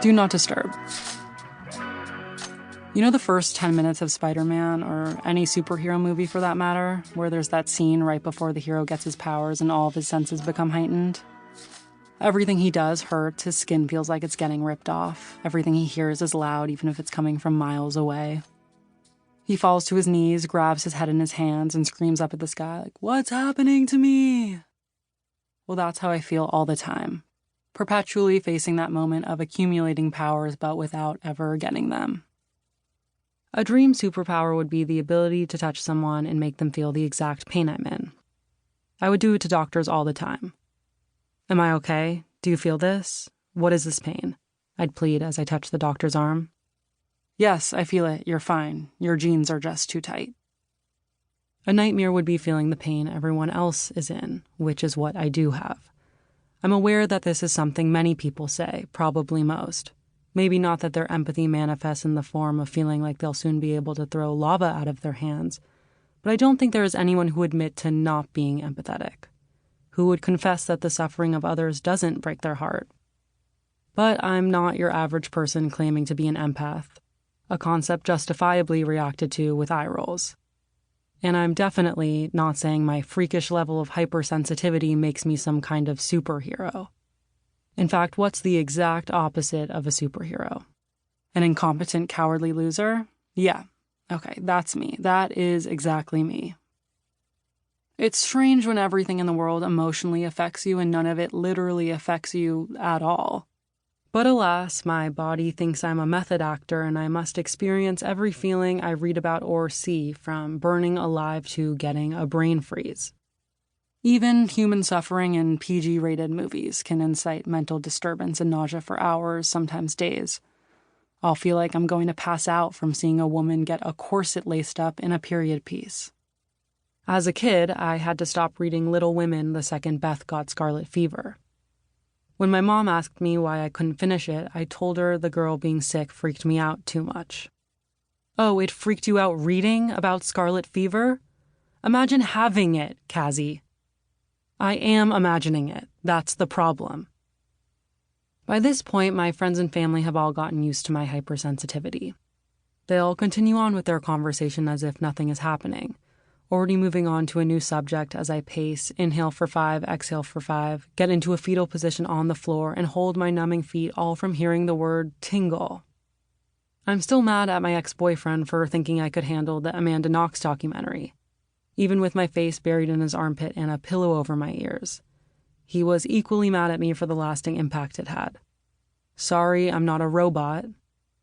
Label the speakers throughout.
Speaker 1: Do not disturb. You know the first 10 minutes of Spider-Man, or any superhero movie for that matter, where there's that scene right before the hero gets his powers and all of his senses become heightened? Everything he does hurts, his skin feels like it's getting ripped off. Everything he hears is loud, even if it's coming from miles away. He falls to his knees, grabs his head in his hands, and screams up at the sky like, "What's happening to me?" Well, that's how I feel all the time. Perpetually facing that moment of accumulating powers but without ever getting them. A dream superpower would be the ability to touch someone and make them feel the exact pain I'm in. I would do it to doctors all the time. "Am I okay? Do you feel this? What is this pain?" I'd plead as I touched the doctor's arm. "Yes, I feel it. You're fine. Your jeans are just too tight." A nightmare would be feeling the pain everyone else is in, which is what I do have. I'm aware that this is something many people say, probably most. Maybe not that their empathy manifests in the form of feeling like they'll soon be able to throw lava out of their hands, but I don't think there is anyone who would admit to not being empathetic, who would confess that the suffering of others doesn't break their heart. But I'm not your average person claiming to be an empath, a concept justifiably reacted to with eye rolls. And I'm definitely not saying my freakish level of hypersensitivity makes me some kind of superhero. In fact, what's the exact opposite of a superhero? An incompetent, cowardly loser? Yeah. Okay, that's me. That is exactly me. It's strange when everything in the world emotionally affects you and none of it literally affects you at all. But alas, my body thinks I'm a method actor and I must experience every feeling I read about or see, from burning alive to getting a brain freeze. Even human suffering in PG-rated movies can incite mental disturbance and nausea for hours, sometimes days. I'll feel like I'm going to pass out from seeing a woman get a corset laced up in a period piece. As a kid, I had to stop reading Little Women the second Beth got scarlet fever. When my mom asked me why I couldn't finish it, I told her the girl being sick freaked me out too much. "Oh, it freaked you out reading about scarlet fever? Imagine having it, Cazzie." I am imagining it. That's the problem. By this point, my friends and family have all gotten used to my hypersensitivity. They'll continue on with their conversation as if nothing is happening, already moving on to a new subject as I pace, inhale for 5, exhale for 5, get into a fetal position on the floor, and hold my numbing feet, all from hearing the word tingle. I'm still mad at my ex-boyfriend for thinking I could handle the Amanda Knox documentary, even with my face buried in his armpit and a pillow over my ears. He was equally mad at me for the lasting impact it had. Sorry, I'm not a robot.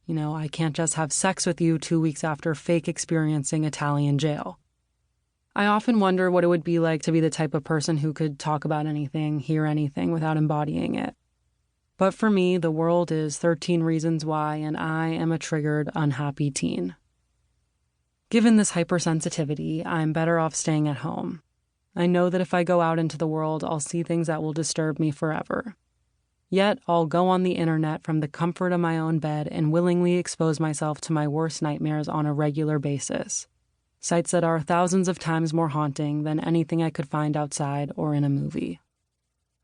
Speaker 1: I can't just have sex with you 2 weeks after fake experiencing Italian jail. I often wonder what it would be like to be the type of person who could talk about anything, hear anything without embodying it. But for me, the world is 13 Reasons Why, and I am a triggered, unhappy teen. Given this hypersensitivity, I'm better off staying at home. I know that if I go out into the world, I'll see things that will disturb me forever. Yet, I'll go on the internet from the comfort of my own bed and willingly expose myself to my worst nightmares on a regular basis. Sights that are thousands of times more haunting than anything I could find outside or in a movie.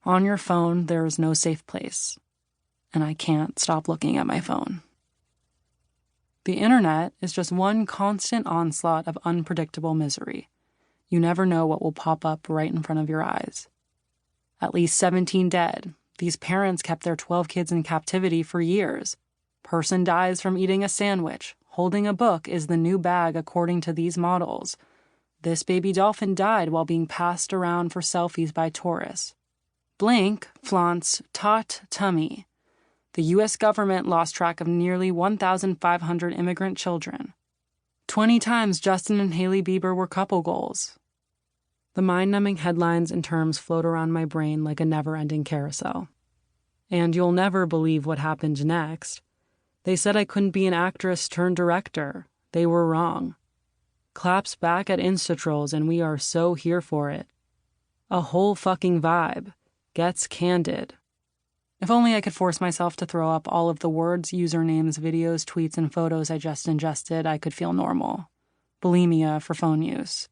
Speaker 1: On your phone, there is no safe place. And I can't stop looking at my phone. The internet is just one constant onslaught of unpredictable misery. You never know what will pop up right in front of your eyes. At least 17 dead. These parents kept their 12 kids in captivity for years. Person dies from eating a sandwich. Holding a book is the new bag according to these models. This baby dolphin died while being passed around for selfies by tourists. Blank flaunts taut tummy. The U.S. government lost track of nearly 1,500 immigrant children. 20 times Justin and Hailey Bieber were couple goals. The mind-numbing headlines and terms float around my brain like a never-ending carousel. And you'll never believe what happened next. They said I couldn't be an actress turned director. They were wrong. Claps back at Insta-trolls, and we are so here for it. A whole fucking vibe. Gets candid. If only I could force myself to throw up all of the words, usernames, videos, tweets, and photos I just ingested, I could feel normal. Bulimia for phone use.